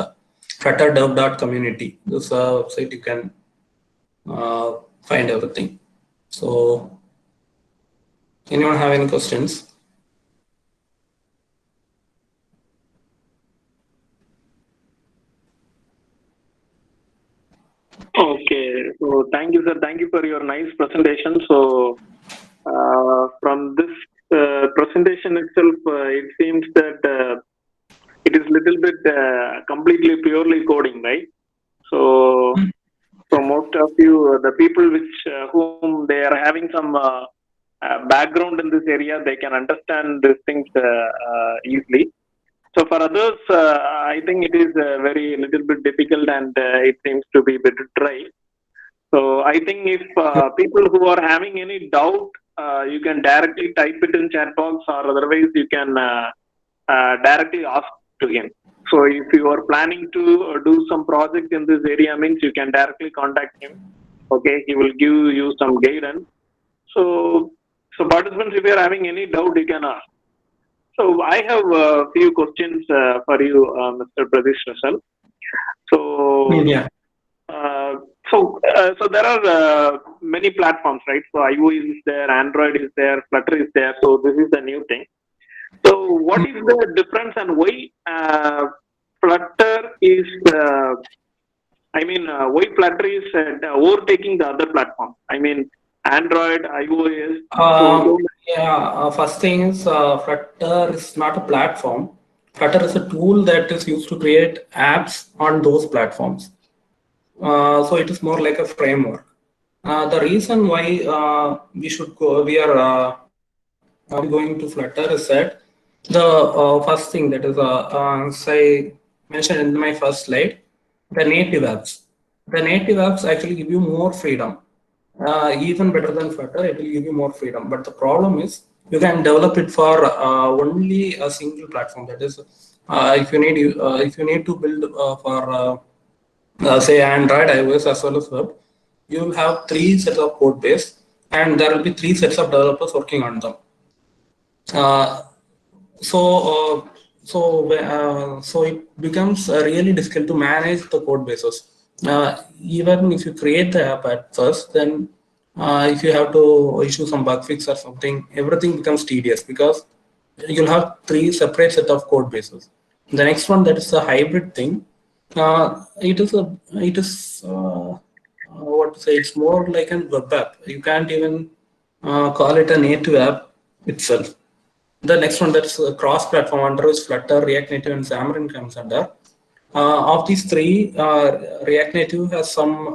Flutter Dev community. This website you can find everything. So, anyone have any questions? Okay, so thank you, sir. Thank you for your nice presentation. So, from this presentation itself, it seems that it is little bit completely purely coding, right? So, for most of you, the people whom they are having some background in this area, they can understand these things easily. So for others, I think it is very little bit difficult and it seems to be a bit dry. So I think if people who are having any doubt, you can directly type it in chat box, or otherwise you can directly ask to him. So if you are planning to do some project in this area, means you can directly contact him. Okay, he will give you some guidance. So participants, if you are having any doubt, you can ask. So I have a few questions for you, Mr. Pradesh Rasal. So Yeah. So there are many platforms, right? So iOS is there, Android is there, Flutter is there. So this is the new thing. So what is the difference and why Flutter is? Why Flutter is overtaking the other platforms? I mean, Android, iOS. First thing is Flutter is not a platform. Flutter is a tool that is used to create apps on those platforms. So it is more like a framework. The reason why we are going to Flutter is that the first thing that is, as I mentioned in my first slide, the native apps. The native apps actually give you more freedom. Even better than Flutter, it will give you more freedom. But the problem is you can develop it for only a single platform. That is, if you need to build for say Android, iOS as well as web, you will have 3 sets of code base, and there will be 3 sets of developers working on them. So it becomes really difficult to manage the code bases. Even if you create the app at first, then if you have to issue some bug fix or something, everything becomes tedious because you'll have 3 separate set of code bases. The next one, that is a hybrid thing. It is what to say? It's more like a web app. You can't even call it a native app itself. The next one, that's cross-platform, under which Flutter, React Native, and Xamarin comes under. Of these 3, React Native has some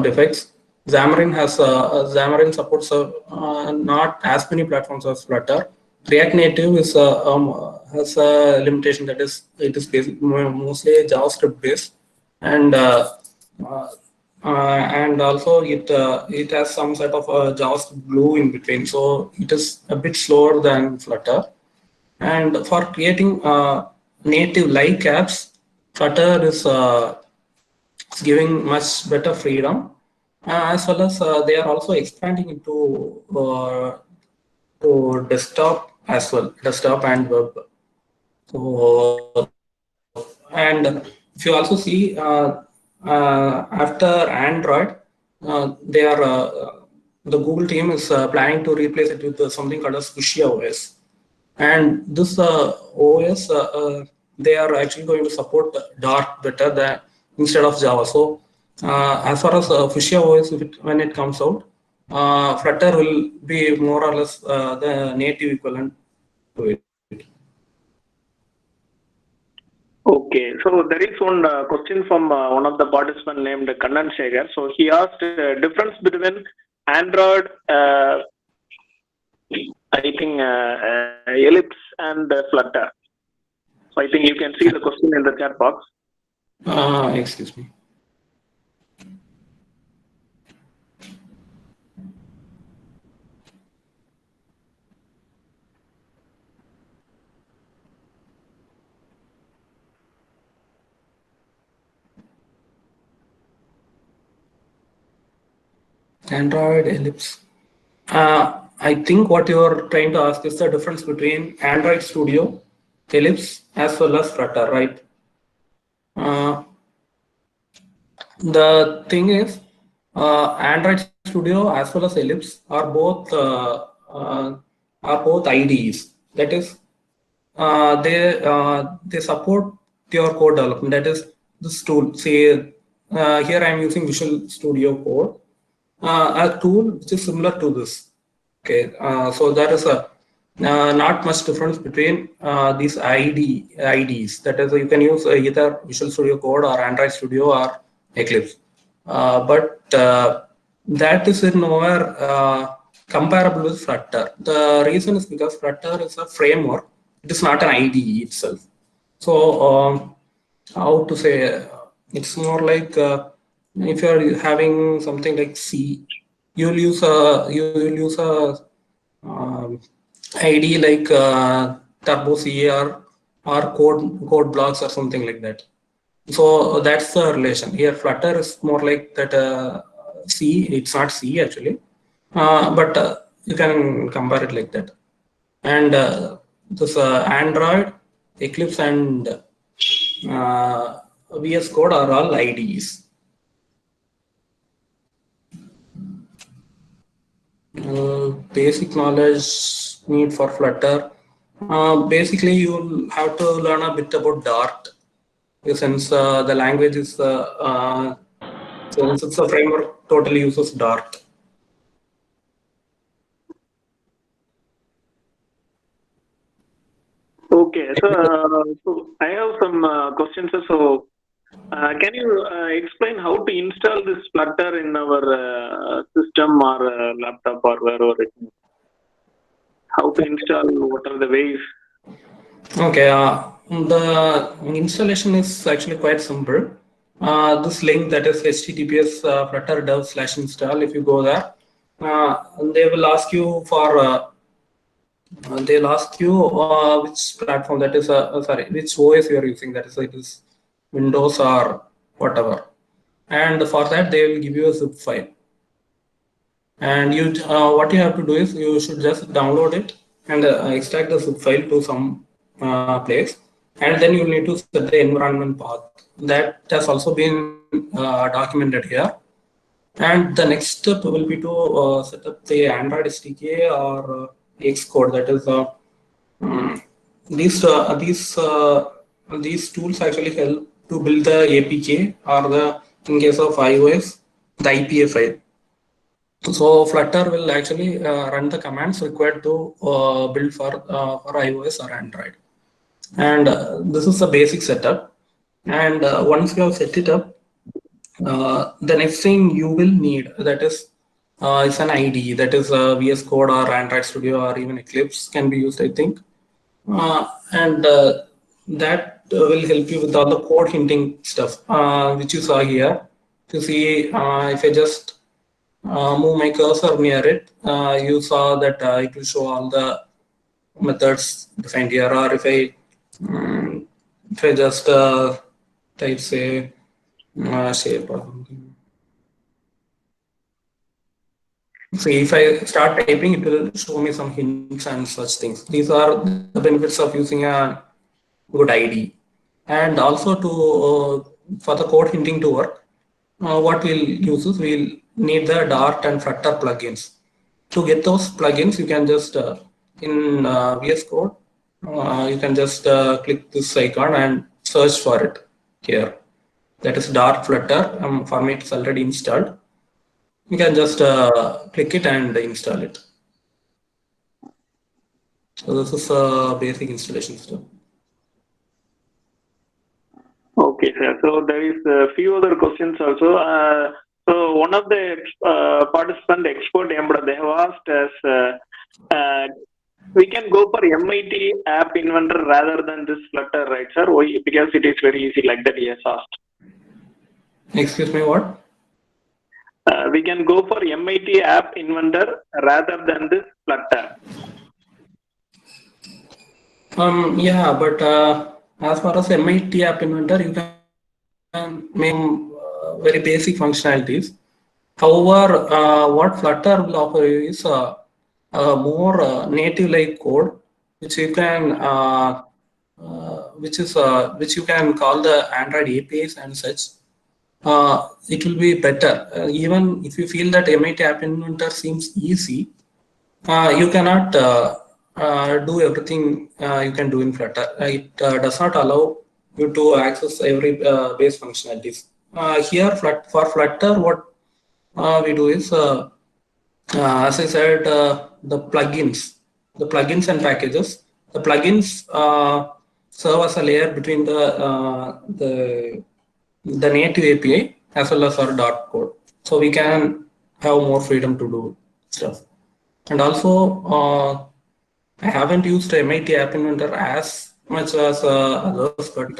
defects. Xamarin supports not as many platforms as Flutter. React Native has a limitation, that is, it is mostly JavaScript based, and also it has some sort of a JavaScript glue in between, so it is a bit slower than Flutter. And for creating native-like apps, Flutter is giving much better freedom, as well as they are also expanding into to desktop as well, desktop and web. So, and if you also see after Android, they are the Google team is planning to replace it with something called as Fuchsia OS. And this OS, they are actually going to support Dart better than instead of Java. So as far as Fuchsia OS, when it comes out, Flutter will be more or less the native equivalent to it. Okay, so there is one question from one of the participants named Kannan Shekhar. So he asked difference between Android, I think Ellipse and Flutter. So I think you can see the question in the chat box. Excuse me. Android Ellipse. I think what you are trying to ask is the difference between Android Studio, Ellipse, as well as Flutter, right? The thing is, Android Studio as well as Ellipse are both IDEs. That is, they support your code development. That is this tool. Say here I am using Visual Studio Code, a tool which is similar to this. Okay, so there is a not much difference between these IDs. That is, you can use either Visual Studio Code or Android Studio or Eclipse, but that is in nowhere comparable with Flutter. The reason is because Flutter is a framework; it is not an IDE itself. So, how to say? It's more like if you are having something like C, you'll use a ID like Turbo C or code blocks or something like that. So that's the relation. Here Flutter is more like that C. It's not C actually, but you can compare it like that. And this Android, Eclipse, and VS Code are all IDEs. Basic knowledge need for Flutter. Basically, you'll have to learn a bit about Dart, since the language is since it's a framework, totally uses Dart. Okay, so I have some questions. So can you explain how to install this Flutter in our system or laptop or wherever it is? How to install? What are the ways? Okay, the installation is actually quite simple. This link, that is https flutter dev/install. If you go there, they will ask you for they'll ask you which platform, that is sorry, which OS you are using, that is it is Windows or whatever, and for that they will give you a zip file, and you what you have to do is you should just download it and extract the zip file to some place, and then you need to set the environment path. That has also been documented here. And the next step will be to set up the Android SDK or Xcode. That is, these tools actually help to build the APK, or the, in case of iOS, the IPA file. So Flutter will actually run the commands required to build for iOS or Android. And this is the basic setup. And once you have set it up, the next thing you will need, that is it's an IDE, that is VS Code or Android Studio or even Eclipse can be used, I think. And that will help you with all the code hinting stuff, which you saw here. To see, if I just move my cursor near it, you saw that it will show all the methods defined here. Or if I just type, say, shape or something. So if I start typing, it will show me some hints and such things. These are the benefits of using a good IDE. And also for the code hinting to work, what we'll use is we'll need the Dart and Flutter plugins. To get those plugins, you can just in VS Code, you can just click this icon and search for it here. That is Dart Flutter. For me, it's already installed. You can just click it and install it. So this is a basic installation step. Okay, sir. So there is a few other questions also. So one of the participant expert Embra, they have asked us, we can go for MIT App Inventor rather than this Flutter, right, sir? Why? Because it is very easy, like that he has asked. Excuse me, what? We can go for MIT App Inventor rather than this Flutter. Yeah, but as far as MIT App Inventor, you can make very basic functionalities. However, what Flutter will offer you is more native-like code, which you can, which you can call the Android APIs and such. It will be better. Even if you feel that MIT App Inventor seems easy, you cannot do everything you can do in Flutter. It does not allow you to access every base functionalities. Here, for Flutter, what we do is, as I said, the plugins and packages. The plugins serve as a layer between the native API as well as our Dart code, so we can have more freedom to do stuff. And also, I haven't used MIT App Inventor as much as others, but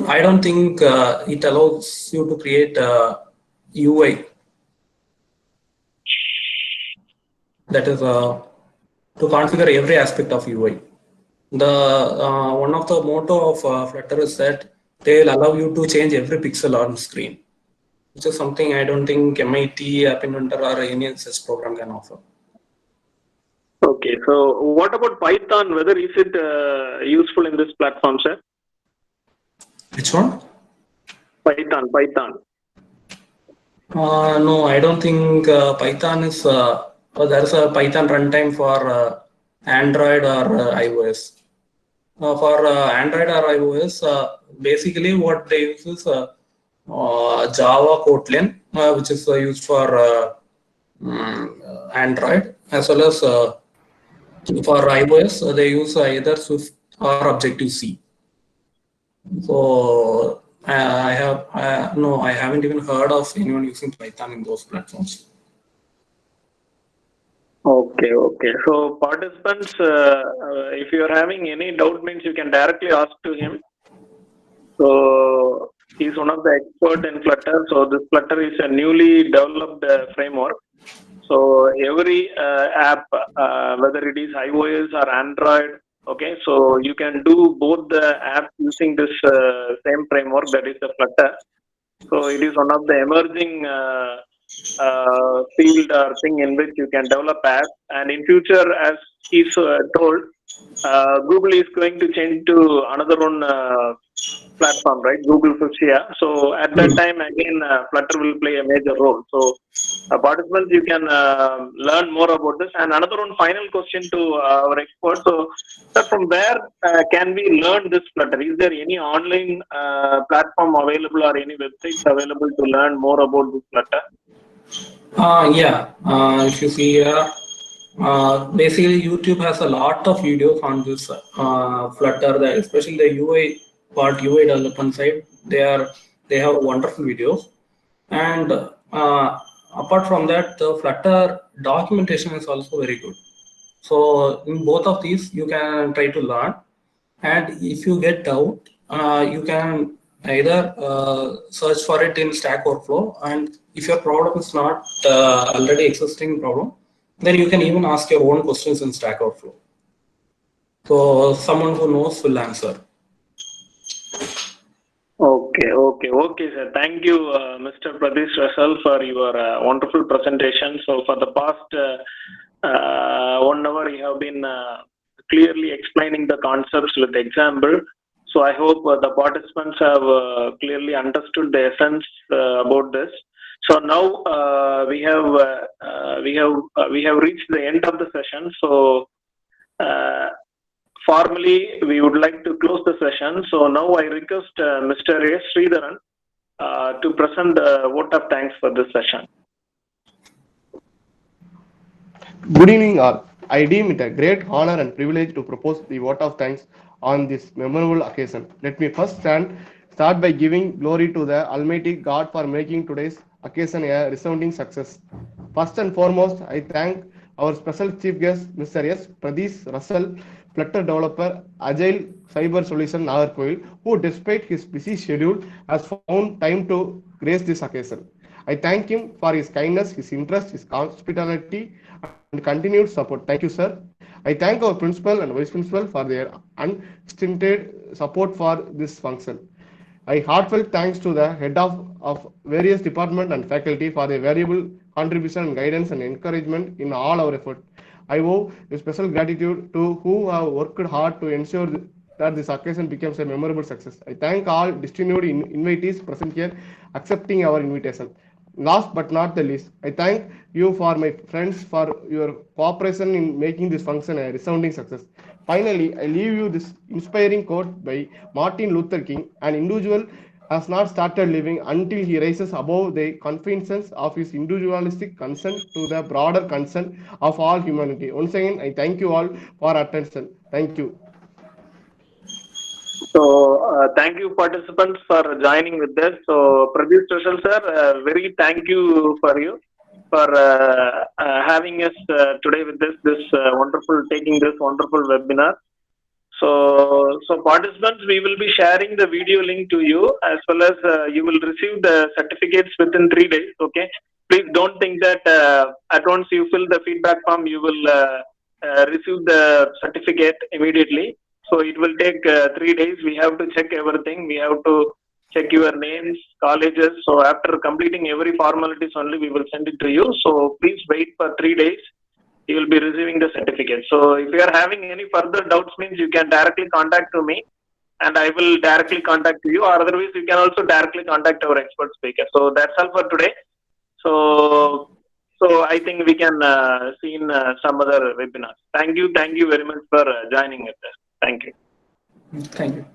I don't think it allows you to create UI. That is to configure every aspect of UI. The one of the motto of Flutter is that they will allow you to change every pixel on screen, which is something I don't think MIT App Inventor or any such program can offer. Okay, so what about Python? Whether is it useful in this platform, sir? Which one? Python. No, I don't think Python is. There's a Python runtime for Android or iOS. For Android or iOS, basically what they use is Java Kotlin, which is used for Android, as well as for iOS, they use either Swift or Objective C. So I haven't even heard of anyone using Python in those platforms. Okay. So participants, if you are having any doubt, means you can directly ask to him. So he's one of the experts in Flutter. So this Flutter is a newly developed framework. So every app, whether it is iOS or Android, okay, so you can do both the apps using this same framework, that is the Flutter. So it is one of the emerging field or thing in which you can develop apps. And in future, as he's told, Google is going to change to another one platform, right? Google Fuchsia. So at that time, again, Flutter will play a major role. So participants, you can learn more about this. And another one final question to our expert. So from where can we learn this Flutter? Is there any online platform available or any websites available to learn more about this Flutter? Yeah, if you see here, basically YouTube has a lot of videos on this Flutter, especially the UI part, UI development side. They have wonderful videos, and apart from that, the Flutter documentation is also very good. So in both of these, you can try to learn, and if you get doubt, you can either search for it in Stack Overflow, and if your problem is not already existing problem, then you can even ask your own questions in Stack Overflow. So someone who knows will answer. Okay, sir. Thank you, Mr. Pradesh Rasal, for your wonderful presentation. So for the past 1 hour, you have been clearly explaining the concepts with example. So I hope the participants have clearly understood the essence about this. So now we have reached the end of the session. So formally, we would like to close the session. So now I request Mr. S. Sridharan to present the vote of thanks for this session. Good evening all. I deem it a great honor and privilege to propose the vote of thanks on this memorable occasion. Let me first start by giving glory to the Almighty God for making today's occasion a resounding success. First and foremost, I thank our special chief guest, Mr. S. Pradesh Russell, Flutter developer, Agile Cyber Solution Nagarkoil, who despite his busy schedule has found time to grace this occasion. I thank him for his kindness, his interest, his hospitality, and continued support. Thank you, sir. I thank our principal and vice principal for their unstinted support for this function. I heartfelt thanks to the head of various department and faculty for their valuable contribution and guidance and encouragement in all our effort. I owe a special gratitude to who have worked hard to ensure that this occasion becomes a memorable success. I thank all distinguished invitees present here accepting our invitation. Last but not the least, I thank you for my friends for your cooperation in making this function a resounding success. Finally, I leave you this inspiring quote by Martin Luther King: an individual has not started living until he rises above the confines of his individualistic concern to the broader concern of all humanity. Once again, I thank you all for attention. Thank you. So thank you participants for joining with this. So Pradesh Russell sir, very thank you for having us today with this taking this wonderful webinar. So participants, we will be sharing the video link to you, as well as you will receive the certificates within 3 days. Okay, please don't think that at once you fill the feedback form, you will receive the certificate immediately. So it will take 3 days. We have to check everything. We have to check your names, colleges. So after completing every formalities only, we will send it to you. So please wait for 3 days. You will be receiving the certificate. So if you are having any further doubts, means you can directly contact to me, and I will directly contact you. Or otherwise, you can also directly contact our expert speaker. So that's all for today. So I think we can see in some other webinars. Thank you very much for joining with us. Thank you. Thank you.